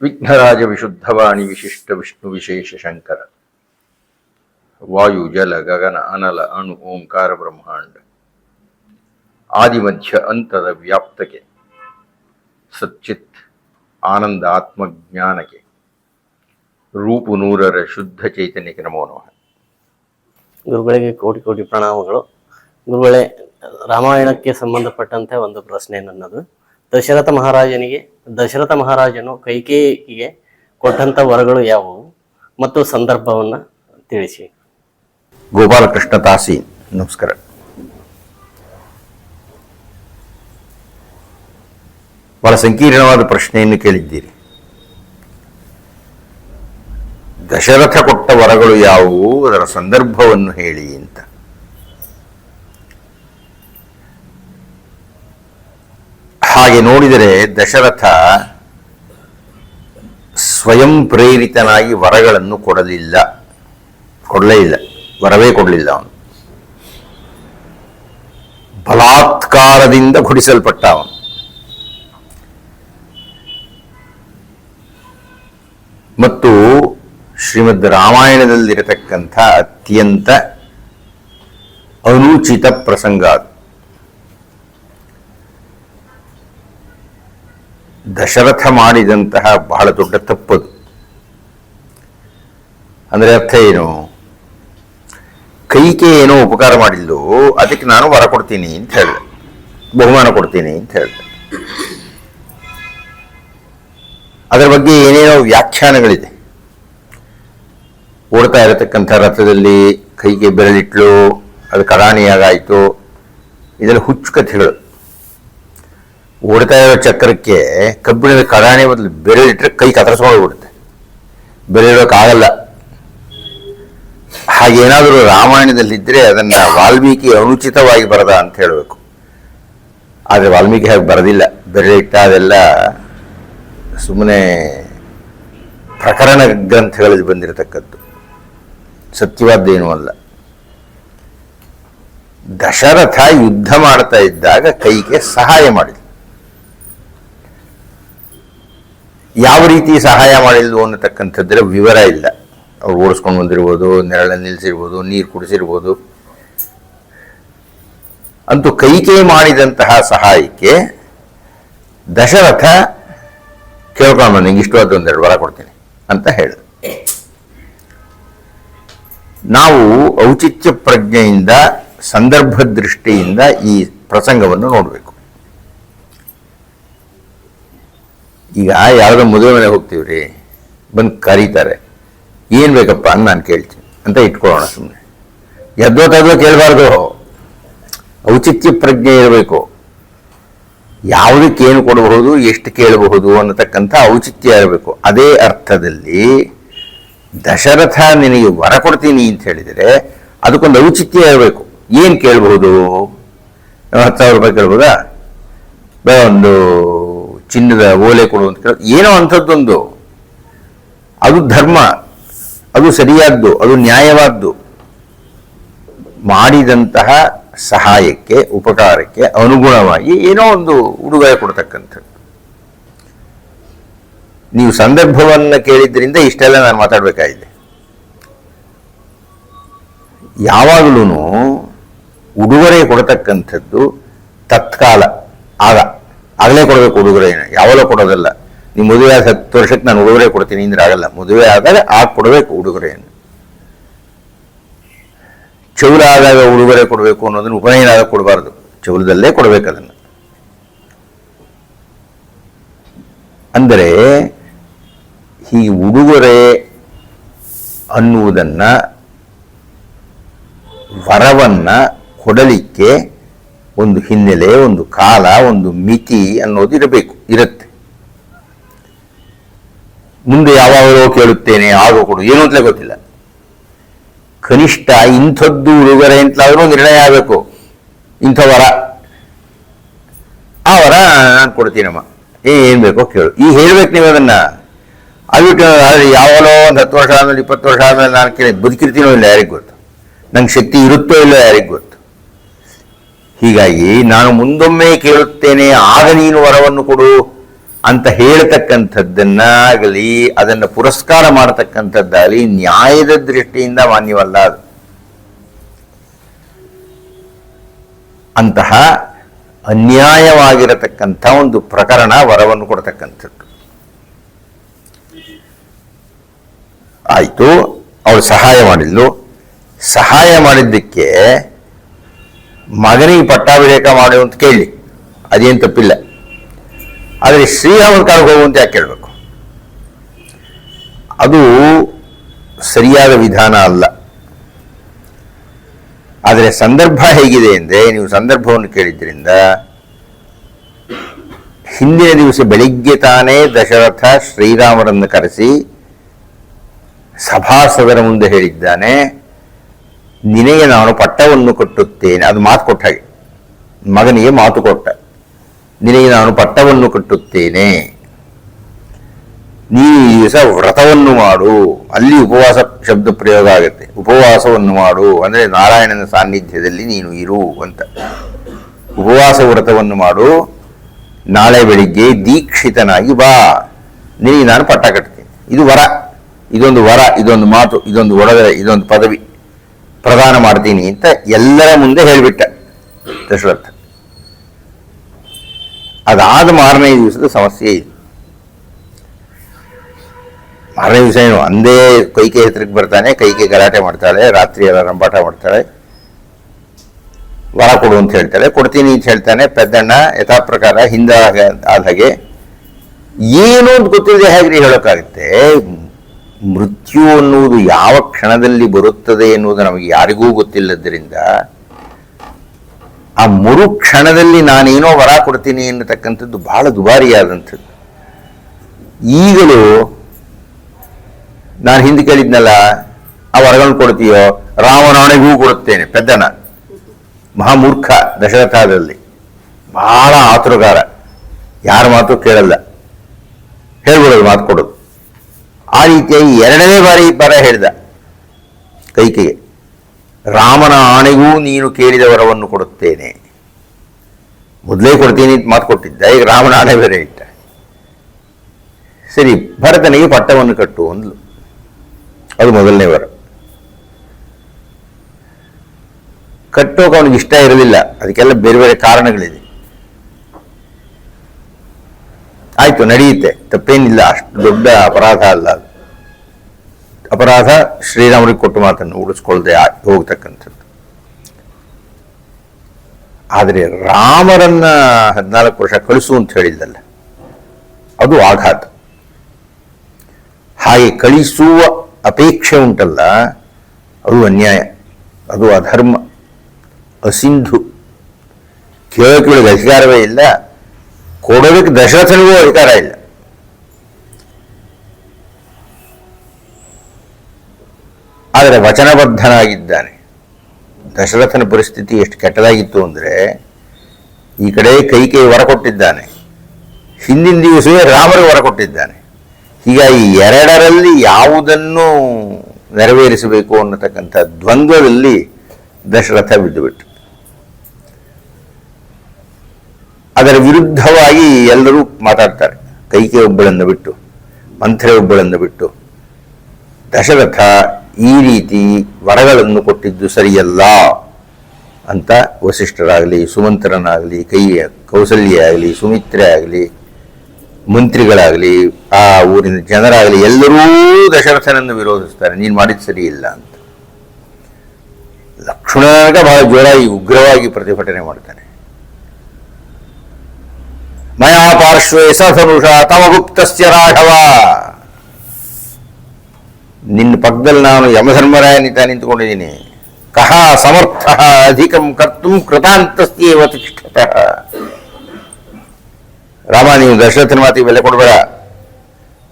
ವಿಘ್ನರಾಜ ವಿಶುದ್ಧವಾಣಿ ವಿಶಿಷ್ಟ ವಿಷ್ಣು ವಿಶೇಷ ಶಂಕರ ವಾಯು ಜಲ ಗಗನ ಅನಲ ಅಣು ಓಂಕಾರ ಬ್ರಹ್ಮಾಂಡ ಆದಿಮಧ್ಯ ಅಂತದ ವ್ಯಾಪ್ತಕ್ಕೆ ಸಚ್ಚಿತ್ ಆನಂದ ಆತ್ಮಜ್ಞಾನಕ್ಕೆ ರೂಪು ನೂರರ ಶುದ್ಧ ಚೈತನ್ಯಕ್ಕೆ ನಮೋ ನಮಃ. ಗುರುಗಳಿಗೆ ಕೋಟಿ ಕೋಟಿ ಪ್ರಣಾಮಗಳು. ಗುರುಗಳೇ, ರಾಮಾಯಣಕ್ಕೆ ಸಂಬಂಧಪಟ್ಟಂತೆ ಒಂದು ಪ್ರಶ್ನೆ ನನ್ನದು. ದಶರಥ ಮಹಾರಾಜನು ಕೈಕೇಯಿಗೆ ಕೊಟ್ಟಂತ ವರಗಳು ಯಾವುವು ಮತ್ತು ಸಂದರ್ಭವನ್ನ ತಿಳಿಸಿ. ಗೋಪಾಲಕೃಷ್ಣ ತಾಸಿ, ನಮಸ್ಕಾರ. ಬಹಳ ಸಂಕೀರ್ಣವಾದ ಪ್ರಶ್ನೆಯನ್ನು ಕೇಳಿದ್ದೀರಿ. ದಶರಥ ಕೊಟ್ಟ ವರಗಳು ಯಾವುವು, ಅದರ ಸಂದರ್ಭವನ್ನು ಹೇಳಿ ಅಂತ. ಹಾಗೆ ನೋಡಿದರೆ ದಶರಥ ಸ್ವಯಂ ಪ್ರೇರಿತನಾಗಿ ವರಗಳನ್ನು ಕೊಡಲೇ ಇಲ್ಲ, ವರವೇ ಕೊಡಲಿಲ್ಲ. ಅವನು ಬಲಾತ್ಕಾರದಿಂದ ಕೊಡಿಸಲ್ಪಟ್ಟ ಅವನು. ಮತ್ತು ಶ್ರೀಮದ್ ರಾಮಾಯಣದಲ್ಲಿರತಕ್ಕಂಥ ಅತ್ಯಂತ ಅನುಚಿತ ಪ್ರಸಂಗ ಅದು. ದಶರಥ ಮಾಡಿದಂತಹ ಬಹಳ ದೊಡ್ಡ ತಪ್ಪದು. ಅಂದರೆ ಅರ್ಥ ಏನು? ಕೈಕೆ ಏನೋ ಉಪಕಾರ ಮಾಡಿದ್ದು, ಅದಕ್ಕೆ ನಾನು ವರ ಕೊಡ್ತೀನಿ ಅಂತ ಹೇಳಿದೆ, ಬಹುಮಾನ ಕೊಡ್ತೀನಿ ಅಂತ ಹೇಳಿದೆ. ಅದರ ಬಗ್ಗೆ ಏನೇನೋ ವ್ಯಾಖ್ಯಾನಗಳಿದೆ. ಓಡ್ತಾ ಇರತಕ್ಕಂಥ ರಥದಲ್ಲಿ ಕೈಗೆ ಬೆರಳಿಟ್ಲು, ಅದು ಕಡಾಣಿಯಾಗಾಯಿತು, ಇದೆಲ್ಲ ಹುಚ್ಚು ಕಥೆಗಳು. ಓಡ್ತಾ ಇರೋ ಚಕ್ರಕ್ಕೆ ಕಬ್ಬಿಣದ ಕಡಾಣಿ ಬದಲು ಬೆರಳಿಟ್ರೆ ಕೈ ಕತ್ತರಿಸ್ಕೊಂಡ್ಬಿಡುತ್ತೆ, ಬೆರಳಿಡೋಕ್ಕಾಗಲ್ಲ. ಹಾಗೇನಾದರೂ ರಾಮಾಯಣದಲ್ಲಿದ್ದರೆ ಅದನ್ನು ವಾಲ್ಮೀಕಿ ಅನುಚಿತವಾಗಿ ಬರದ ಅಂತ ಹೇಳಬೇಕು. ಆದರೆ ವಾಲ್ಮೀಕಿ ಹಾಗೆ ಬರೆದಿಲ್ಲ. ಬೆರಳಿಟ್ಟ ಅದೆಲ್ಲ ಸುಮ್ಮನೆ ಪ್ರಕರಣ ಗ್ರಂಥಗಳಲ್ಲಿ ಬಂದಿರತಕ್ಕದ್ದು, ಸತ್ಯವಾದ್ದೇನೂ ಅಲ್ಲ. ದಶರಥ ಯುದ್ಧ ಮಾಡ್ತಾ ಇದ್ದಾಗ ಕೈಗೆ ಸಹಾಯ ಮಾಡಿದ. ಯಾವ ರೀತಿ ಸಹಾಯ ಮಾಡಿಲ್ವು ಅನ್ನತಕ್ಕಂಥದ್ರ ವಿವರ ಇಲ್ಲ. ಅವ್ರು ಓಡಿಸ್ಕೊಂಡು ಬಂದಿರ್ಬೋದು, ನೆರಳನ್ನು ನಿಲ್ಲಿಸಿರ್ಬೋದು, ನೀರು ಕುಡಿಸಿರ್ಬೋದು. ಅಂತೂ ಕೈಕೆ ಮಾಡಿದಂತಹ ಸಹಾಯಕ್ಕೆ ದಶರಥ ಕೇಳ್ಕೊಂಡು ನಿಂಗೆ ಇಷ್ಟವಾದ ಒಂದೆರಡು ವರ ಕೊಡ್ತೀನಿ ಅಂತ ಹೇಳಿದ. ನಾವು ಔಚಿತ್ಯ ಪ್ರಜ್ಞೆಯಿಂದ, ಸಂದರ್ಭ ದೃಷ್ಟಿಯಿಂದ ಈ ಪ್ರಸಂಗವನ್ನು ನೋಡಬೇಕು. ಈಗ ಯಾವುದೋ ಮದುವೆ ಮನೆಗೆ ಹೋಗ್ತೀವ್ರಿ, ಬಂದು ಕರೀತಾರೆ, ಏನು ಬೇಕಪ್ಪ ಅಂತ ನಾನು ಕೇಳ್ತೀನಿ ಅಂತ ಇಟ್ಕೊಳ್ಳೋಣ. ಸುಮ್ಮನೆ ಎದ್ದೋ ಕೇಳಬಾರ್ದು, ಔಚಿತ್ಯ ಪ್ರಜ್ಞೆ ಇರಬೇಕು. ಯಾವುದಕ್ಕೆ ಏನು ಕೊಡಬಹುದು, ಎಷ್ಟು ಕೇಳಬಹುದು ಅನ್ನತಕ್ಕಂಥ ಔಚಿತ್ಯ ಇರಬೇಕು. ಅದೇ ಅರ್ಥದಲ್ಲಿ ದಶರಥ ನಿನಗೆ ವರ ಕೊಡ್ತೀನಿ ಅಂತ ಹೇಳಿದರೆ ಅದಕ್ಕೊಂದು ಔಚಿತ್ಯ ಇರಬೇಕು. ಏನು ಕೇಳಬಹುದು? 10,000 ರೂಪಾಯಿ ಕೇಳ್ಬೋದಾ? ಒಂದು ಚಿನ್ನದ ಓಲೆ ಕೊಡು ಅಂತ ಕೇಳೋದು, ಏನೋ ಅಂಥದ್ದೊಂದು. ಅದು ಧರ್ಮ, ಅದು ಸರಿಯಾದ್ದು, ಅದು ನ್ಯಾಯವಾದ್ದು. ಮಾಡಿದಂತಹ ಸಹಾಯಕ್ಕೆ, ಉಪಕಾರಕ್ಕೆ ಅನುಗುಣವಾಗಿ ಏನೋ ಒಂದು ಉಡುಗೊರೆ ಕೊಡ್ತಕ್ಕಂಥದ್ದು. ನೀವು ಸಂದರ್ಭವನ್ನು ಕೇಳಿದ್ರಿಂದ ಇಷ್ಟೆಲ್ಲ ನಾನು ಮಾತಾಡಬೇಕಾಗಿದೆ. ಯಾವಾಗಲೂ ಉಡುಗೊರೆ ಕೊಡ್ತಕ್ಕಂಥದ್ದು ತತ್ಕಾಲ, ಆಗಲೇ ಕೊಡಬೇಕು ಉಡುಗೊರೆಯನ್ನು, ಯಾವಾಗಲೂ ಕೊಡೋದಲ್ಲ. ನೀವು ಮದುವೆ ಆದ 10 ವರ್ಷಕ್ಕೆ ನಾನು ಉಡುಗೊರೆ ಕೊಡ್ತೀನಿ ಅಂದ್ರೆ ಆಗಲ್ಲ. ಮದುವೆ ಆದಾಗ ಕೊಡಬೇಕು ಉಡುಗೊರೆಯನ್ನು. ಚೌಲ ಆದಾಗ ಉಡುಗೊರೆ ಕೊಡಬೇಕು ಅನ್ನೋದನ್ನು ಉಪನಯನ ಆದಾಗ ಕೊಡಬಾರ್ದು, ಚೌಲದಲ್ಲೇ ಕೊಡಬೇಕು ಅದನ್ನು. ಅಂದರೆ ಈ ಉಡುಗೊರೆ ಅನ್ನುವುದನ್ನ, ವರವನ್ನ ಕೊಡಲಿಕ್ಕೆ ಒಂದು ಹಿನ್ನೆಲೆ, ಒಂದು ಕಾಲ, ಒಂದು ಮಿತಿ ಅನ್ನೋದು ಇರುತ್ತೆ. ಮುಂದೆ ಯಾವಾಗಲೋ ಕೇಳುತ್ತೇನೆ, ಆಗ ಕೊಡು, ಏನು ಅಂತಲೇ ಗೊತ್ತಿಲ್ಲ. ಕನಿಷ್ಠ ಇಂಥದ್ದು ಉಡುಗೊರೆ ಅಂತಲಾದ್ರೂ ನಿರ್ಣಯ ಆಗಬೇಕು. ಇಂಥ ವರ, ಆ ವರ ನಾನು ಕೊಡ್ತೀನಮ್ಮ, ಏನು ಬೇಕೋ ಕೇಳು. ಈಗ ಹೇಳ್ಬೇಕು ನೀವು ಅದನ್ನ. ಅದು ಯಾವಾಗಲೋ ಒಂದು 10 ವರ್ಷ ಆದ್ಮೇಲೆ, 20 ವರ್ಷ ಆದ್ಮೇಲೆ ನಾನು ಬದುಕಿರ್ತೀನೋ ಇಲ್ಲ ಯಾರಿಗೆ ಗೊತ್ತು, ನಂಗೆ ಶಕ್ತಿ ಇರುತ್ತೋ ಇಲ್ಲೋ ಯಾರಿಗೆ ಗೊತ್ತು. ಹೀಗಾಗಿ ನಾನು ಮುಂದೊಮ್ಮೆ ಕೇಳುತ್ತೇನೆ, ಆಗ ನೀನು ವರವನ್ನು ಕೊಡು ಅಂತ ಹೇಳ್ತಕ್ಕಂಥದ್ದನ್ನಾಗಲಿ ಅದನ್ನು ಪುರಸ್ಕಾರ ಮಾಡತಕ್ಕಂಥದ್ದಾಗಲಿ ನ್ಯಾಯದ ದೃಷ್ಟಿಯಿಂದ ಮಾನ್ಯವಲ್ಲ ಅದು. ಅಂತಹ ಅನ್ಯಾಯವಾಗಿರತಕ್ಕಂಥ ಒಂದು ಪ್ರಕರಣ ವರವನ್ನು ಕೊಡ್ತಕ್ಕಂಥದ್ದು. ಆಯಿತು, ಅವಳು ಸಹಾಯ ಮಾಡಿದ್ಲು. ಸಹಾಯ ಮಾಡಿದ್ದಕ್ಕೆ ಮಗನಿಗೆ ಪಟ್ಟಾಭಿಷೇಕ ಮಾಡು ಅಂತ ಕೇಳಿ, ಅದೇನು ತಪ್ಪಿಲ್ಲ. ಆದರೆ ಶ್ರೀರಾಮನ ಕಾಲಕ್ಕೆ ಹೋಗುವಂತ ಯಾಕೆ ಕೇಳಬೇಕು? ಅದು ಸರಿಯಾದ ವಿಧಾನ ಅಲ್ಲ. ಆದರೆ ಸಂದರ್ಭ ಹೇಗಿದೆ ಅಂದರೆ, ನೀವು ಸಂದರ್ಭವನ್ನು ಕೇಳಿದ್ರಿಂದ ಹಿಂದಿನ ದಿವಸ ಬೆಳಿಗ್ಗೆ ತಾನೇ ದಶರಥ ಶ್ರೀರಾಮರನ್ನು ಕರೆಸಿ ಸಭಾಸದರ ಮುಂದೆ ಹೇಳಿದ್ದಾನೆ, ನಿನಗೆ ನಾನು ಪಟ್ಟವನ್ನು ಕಟ್ಟುತ್ತೇನೆ. ಅದು ಮಾತು ಕೊಟ್ಟ ಹಾಗೆ, ಮಗನಿಗೆ ಮಾತು ಕೊಟ್ಟ, ನಿನಗೆ ನಾನು ಪಟ್ಟವನ್ನು ಕಟ್ಟುತ್ತೇನೆ, ನೀನು ಈ ದಿವಸ ವ್ರತವನ್ನು ಮಾಡು. ಅಲ್ಲಿ ಉಪವಾಸ ಶಬ್ದ ಪ್ರಯೋಗ ಆಗುತ್ತೆ. ಉಪವಾಸವನ್ನು ಮಾಡು ಅಂದರೆ ನಾರಾಯಣನ ಸಾನ್ನಿಧ್ಯದಲ್ಲಿ ನೀನು ಇರು ಅಂತ. ಉಪವಾಸ ವ್ರತವನ್ನು ಮಾಡು, ನಾಳೆ ಬೆಳಿಗ್ಗೆ ದೀಕ್ಷಿತನಾಗಿ ಬಾ, ನಿನಗೆ ನಾನು ಪಟ್ಟ ಕಟ್ತೀನಿ. ಇದು ವರ, ಇದೊಂದು ವರ, ಇದೊಂದು ಮಾತು, ಇದೊಂದು ಒಡವೆ, ಇದೊಂದು ಪದವಿ ಪ್ರದಾನ ಮಾಡ್ತೀನಿ ಅಂತ ಎಲ್ಲರ ಮುಂದೆ ಹೇಳಿಬಿಟ್ಟ ದಶರಥ. ಅದಾದ ಮಾರನೇ ದಿವಸದ ಸಮಸ್ಯೆ ಇದೆ. ಮಾರನೇ ದಿವಸ ಏನು ಅಂದೇ ಕೈಕೆ ಹತ್ರಕ್ಕೆ ಬರ್ತಾನೆ, ಕೈಕೆ ಗಲಾಟೆ ಮಾಡ್ತಾಳೆ, ರಾತ್ರಿ ಎಲ್ಲ ರಂಪಾಟ ಮಾಡ್ತಾಳೆ, ವರ ಕೊಡು ಅಂತ ಹೇಳ್ತಾಳೆ. ಕೊಡ್ತೀನಿ ಅಂತ ಹೇಳ್ತಾನೆ. ಪೆದ್ದಣ್ಣ ಯಥಾ ಪ್ರಕಾರ ಹಿಂದ ಆದ ಹಾಗೆ ಏನು ಅಂತ ಗೊತ್ತಿಲ್ಲದೆ ಹೇಗ್ರಿ ಹೇಳೋಕ್ಕಾಗುತ್ತೆ? ಮೃತ್ಯು ಅನ್ನುವುದು ಯಾವ ಕ್ಷಣದಲ್ಲಿ ಬರುತ್ತದೆ ಎನ್ನುವುದು ನಮಗೆ ಯಾರಿಗೂ ಗೊತ್ತಿಲ್ಲದ್ದರಿಂದ ಆ ಮರುಕ್ಷಣದಲ್ಲಿ ನಾನೇನೋ ವರ ಕೊಡ್ತೀನಿ ಎನ್ನತಕ್ಕಂಥದ್ದು ಬಹಳ ದುಬಾರಿಯಾದಂಥದ್ದು. ಈಗಲೂ ನಾನು ಹಿಂದೆ ಕೇಳಿದ್ನಲ್ಲ, ಆ ವರಗಳನ್ನು ಕೊಡ್ತೀಯೋ? ರಾಮನಾಣೆಗೂ ಕೊಡುತ್ತೇನೆ. ಪೆದ್ದಣ್ಣ ಮಹಾಮೂರ್ಖ ದಶರಥದಲ್ಲಿ, ಬಹಳ ಆತುರಗಾರ, ಯಾರ ಮಾತು ಕೇಳಲ್ಲ, ಹೇಳ್ಬಿಡೋದು ಮಾತು ಕೊಡೋದು. ಆ ರೀತಿಯಾಗಿ ಎರಡನೇ ಬರ ಹೇಳಿದ ಕೈಕೆಗೆ, ರಾಮನ ಆಣೆಗೂ ನೀನು ಕೇಳಿದ ವರವನ್ನು ಕೊಡುತ್ತೇನೆ. ಮೊದಲೇ ಕೊಡ್ತೀನಿ ಅಂತ ಮಾತು ಕೊಟ್ಟಿದ್ದ, ಈಗ ರಾಮನ ಆಣೆ ಬೇರೆ ಇಟ್ಟ. ಸರಿ, ಭರತನಿಗೆ ಪಟ್ಟವನ್ನು ಕಟ್ಟು ಅಂದ್ಲು. ಅದು ಮೊದಲನೇ ವರ. ಕಟ್ಟೋಕೆ ಅವನಿಗೆ ಇಷ್ಟ ಇರಲಿಲ್ಲ, ಅದಕ್ಕೆಲ್ಲ ಬೇರೆ ಬೇರೆ ಕಾರಣಗಳಿದೆ. ಆಯ್ತು, ನಡೆಯುತ್ತೆ, ತಪ್ಪೇನಿಲ್ಲ, ಅಷ್ಟು ದೊಡ್ಡ ಅಪರಾಧ ಅಲ್ಲ ಅದು. ಅಪರಾಧ ಶ್ರೀರಾಮರಿಗೆ ಕೊಟ್ಟು ಮಾತನ್ನು ಉಳಿಸ್ಕೊಳ್ಳದೆ ಹೋಗ್ತಕ್ಕಂಥದ್ದು. ಆದರೆ ರಾಮರನ್ನ 14 ವರ್ಷ ಕಳಿಸು ಅಂತ ಹೇಳಿದ್ದಲ್ಲ, ಅದು ಆಘಾತ. ಹಾಗೆ ಕಳಿಸುವ ಅಪೇಕ್ಷೆ ಉಂಟಲ್ಲ, ಅದು ಅನ್ಯಾಯ, ಅದು ಅಧರ್ಮ, ಅಸಿಂಧು. ಕೇಳೋಕೆ ಅಧಿಕಾರವೇ ಇಲ್ಲ, ಕೊಡೋದಕ್ಕೆ ದಶರಥನಿಗೂ ಅಧಿಕಾರ ಇಲ್ಲ. ಆದರೆ ವಚನಬದ್ಧನಾಗಿದ್ದಾನೆ. ದಶರಥನ ಪರಿಸ್ಥಿತಿ ಎಷ್ಟು ಕೆಟ್ಟದಾಗಿತ್ತು ಅಂದರೆ, ಈ ಕಡೆ ಕೈಕೇಯಿ ವರ ಕೊಟ್ಟಿದ್ದಾನೆ, ಹಿಂದಿನ ದಿವಸವೇ ರಾಮರಿಗೆ ವರ ಕೊಟ್ಟಿದ್ದಾನೆ. ಹೀಗಾಗಿ ಎರಡರಲ್ಲಿ ಯಾವುದನ್ನು ನೆರವೇರಿಸಬೇಕು ಅನ್ನತಕ್ಕಂಥ ದ್ವಂದ್ವದಲ್ಲಿ ದಶರಥ ಬಿದ್ದುಬಿಟ್ಟು, ಅದರ ವಿರುದ್ಧವಾಗಿ ಎಲ್ಲರೂ ಮಾತಾಡ್ತಾರೆ. ಕೈಕೆ ಒಬ್ಬಳನ್ನು ಬಿಟ್ಟು, ಮಂತ್ರೆ ಒಬ್ಬಳನ್ನು ಬಿಟ್ಟು, ದಶರಥ ಈ ರೀತಿ ವರಗಳನ್ನು ಕೊಟ್ಟಿದ್ದು ಸರಿಯಲ್ಲ ಅಂತ ವಸಿಷ್ಠರಾಗಲಿ, ಸುಮಂತ್ರನಾಗಲಿ, ಕೌಸಲ್ಯ ಆಗಲಿ, ಸುಮಿತ್ರೆ ಆಗಲಿ, ಮಂತ್ರಿಗಳಾಗಲಿ, ಆ ಊರಿನ ಜನರಾಗಲಿ ಎಲ್ಲರೂ ದಶರಥನನ್ನು ವಿರೋಧಿಸ್ತಾರೆ, ನೀನು ಮಾಡಿದ್ದು ಸರಿ ಇಲ್ಲ ಅಂತ. ಲಕ್ಷ್ಮಣನಾಗ ಬಹಳ ಜೋರಾಗಿ ಉಗ್ರವಾಗಿ ಪ್ರತಿಭಟನೆ ಮಾಡ್ತಾನೆ. ಮಯಾ ಪಾರ್ಶ್ವೇ ಸಧನುಷ ತಮಗುಪ್ತಸ್ಯ ರಾಘವ, ನಿನ್ನ ಪಕ್ಕದಲ್ಲಿ ನಾನು ಯಮಧರ್ಮರಾಯನಿತ ನಿಂತುಕೊಂಡಿದ್ದೀನಿ. ಕಹ ಸಮರ್ಥ ಅಧಿಕಂ ಕರ್ತು ಕೃತಾಂತಸ್ಯೇವ ತಿಷ್ಠತಃ. ರಾಮ, ನೀವು ದಶರಥನ ಮಾತಿಗೆ ಬೆಲೆ ಕೊಡಬೇಡ,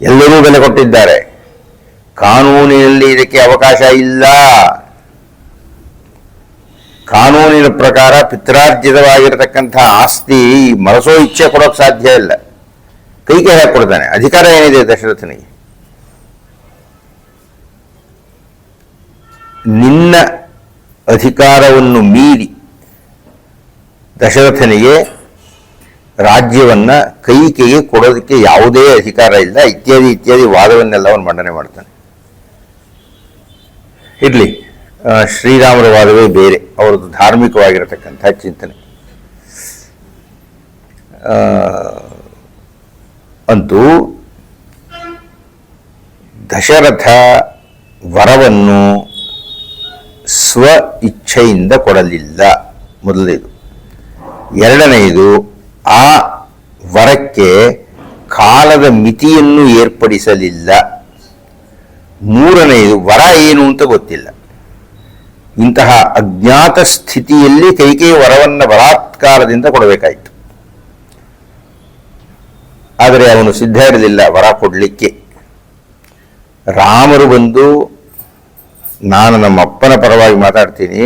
ಎಲ್ಲರೂ ಬೆಲೆ ಕೊಟ್ಟಿದ್ದಾರೆ, ಕಾನೂನಿನಲ್ಲಿ ಇದಕ್ಕೆ ಅವಕಾಶ ಇಲ್ಲ. ಕಾನೂನಿನ ಪ್ರಕಾರ ಪಿತ್ರಾರ್ಜಿತವಾಗಿರತಕ್ಕಂಥ ಆಸ್ತಿ ಮರಸೋ ಇಚ್ಛೆ ಕೊಡೋಕೆ ಸಾಧ್ಯ ಇಲ್ಲ. ಕೈಗೆ ಹಾಕಿ ಕೊಡ್ತಾನೆ. ಅಧಿಕಾರ ಏನಿದೆ ದಶರಥನಿಗೆ? ನಿನ್ನ ಅಧಿಕಾರವನ್ನು ಮೀರಿ ದಶರಥನಿಗೆ ರಾಜ್ಯವನ್ನ ಕೈಕೆಗೆ ಕೊಡೋದಕ್ಕೆ ಯಾವುದೇ ಅಧಿಕಾರ ಇಲ್ಲ ಇತ್ಯಾದಿ ಇತ್ಯಾದಿ ವಾದವನ್ನೆಲ್ಲ ಅವನು ಮಂಡನೆ ಮಾಡ್ತಾನೆ. ಇರಲಿ, ಶ್ರೀರಾಮರ ವಾದವೇ ಬೇರೆ, ಅವರದ್ದು ಧಾರ್ಮಿಕವಾಗಿರತಕ್ಕಂಥ ಚಿಂತನೆ. ಅಂತೂ ದಶರಥ ವರವನ್ನು ಸ್ವ ಇಚ್ಛೆಯಿಂದ ಕೊಡಲಿಲ್ಲ, ಮೊದಲನೇದು. ಎರಡನೆಯದು, ಆ ವರಕ್ಕೆ ಕಾಲದ ಮಿತಿಯನ್ನು ಏರ್ಪಡಿಸಲಿಲ್ಲ. ಮೂರನೆಯದು, ವರ ಏನು ಅಂತ ಗೊತ್ತಿಲ್ಲ. ಇಂತಹ ಅಜ್ಞಾತ ಸ್ಥಿತಿಯಲ್ಲಿ ಕೈಕೇಯಿ ವರವನ್ನು ಬಲಾತ್ಕಾರದಿಂದ ಕೊಡಬೇಕಾಯಿತು. ಆದರೆ ಅವನು ಸಿದ್ಧ ಇರಲಿಲ್ಲ ವರ ಕೊಡಲಿಕ್ಕೆ. ರಾಮರು ಬಂದು, ನಾನು ನಮ್ಮ ಅಪ್ಪನ ಪರವಾಗಿ ಮಾತಾಡ್ತೀನಿ,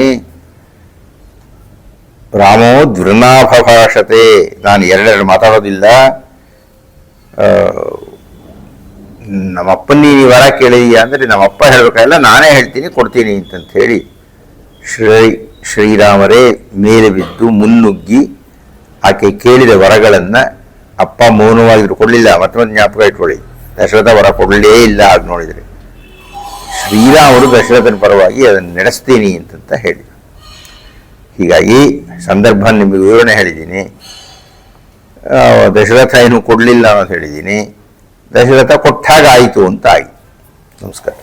ರಾಮೋ ದ್ವೃಣಾಭಭಾಷತೆ, ನಾನು ಎರಡೆರಡು ಮಾತಾಡೋದಿಲ್ಲ, ನಮ್ಮಪ್ಪನ ನೀನು ವರ ಕೇಳಿದೀಯ ಅಂದರೆ ನಮ್ಮಪ್ಪ ಹೇಳಬೇಕಾಗಿಲ್ಲ, ನಾನೇ ಹೇಳ್ತೀನಿ, ಕೊಡ್ತೀನಿ ಅಂತಂತ ಹೇಳಿ ಶ್ರೀರಾಮರೇ ಮೇಲೆ ಬಿದ್ದು ಮುನ್ನುಗ್ಗಿ ಆಕೆ ಕೇಳಿದ ವರಗಳನ್ನು ಅಪ್ಪ ಮೌನವಾಗಿದ್ರು ಕೊಡಲಿಲ್ಲ. ಮತ್ತೆ ಜ್ಞಾಪಕ ಇಟ್ಕೊಳ್ಳಿ, ದಶರಥ ವರ ಕೊಡಲೇ ಇಲ್ಲ. ಆಗ ನೋಡಿದರೆ ಶ್ರೀರಾಮರು ದಶರಥನ ಪರವಾಗಿ ಅದನ್ನು ನಡೆಸ್ತೀನಿ ಅಂತಂತ ಹೇಳಿ. ಹೀಗಾಗಿ ಸಂದರ್ಭ ನಿಮಗೆ ವಿವರಣೆ ಹೇಳಿದ್ದೀನಿ. ದಶರಥ ಏನು ಕೊಡಲಿಲ್ಲ ಅನ್ನೋದು ಹೇಳಿದ್ದೀನಿ, ದಶರಥ ಕೊಟ್ಟಾಗ ಆಯಿತು ಅಂತ ಆಯಿತು. ನಮಸ್ಕಾರ.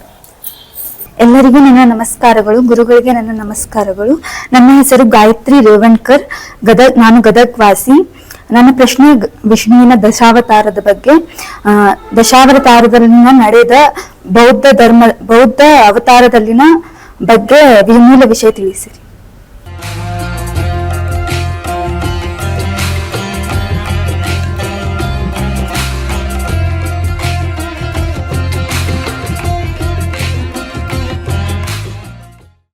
ಎಲ್ಲರಿಗೂ ನನ್ನ ನಮಸ್ಕಾರಗಳು, ಗುರುಗಳಿಗೆ ನನ್ನ ನಮಸ್ಕಾರಗಳು. ನನ್ನ ಹೆಸರು ಗಾಯತ್ರಿ ರೇವಣ್ಕರ್, ನಾನು ಗದಗ್ ವಾಸಿ. ನನ್ನ ಪ್ರಶ್ನೆ ವಿಷ್ಣುವಿನ ದಶಾವತಾರದ ಬಗ್ಗೆ. ದಶಾವತಾರದಲ್ಲಿನ ನಡೆದ ಬೌದ್ಧ ಅವತಾರದಲ್ಲಿನ ಬಗ್ಗೆ ಮೂಲ ವಿಷಯ ತಿಳಿಸಿರಿ.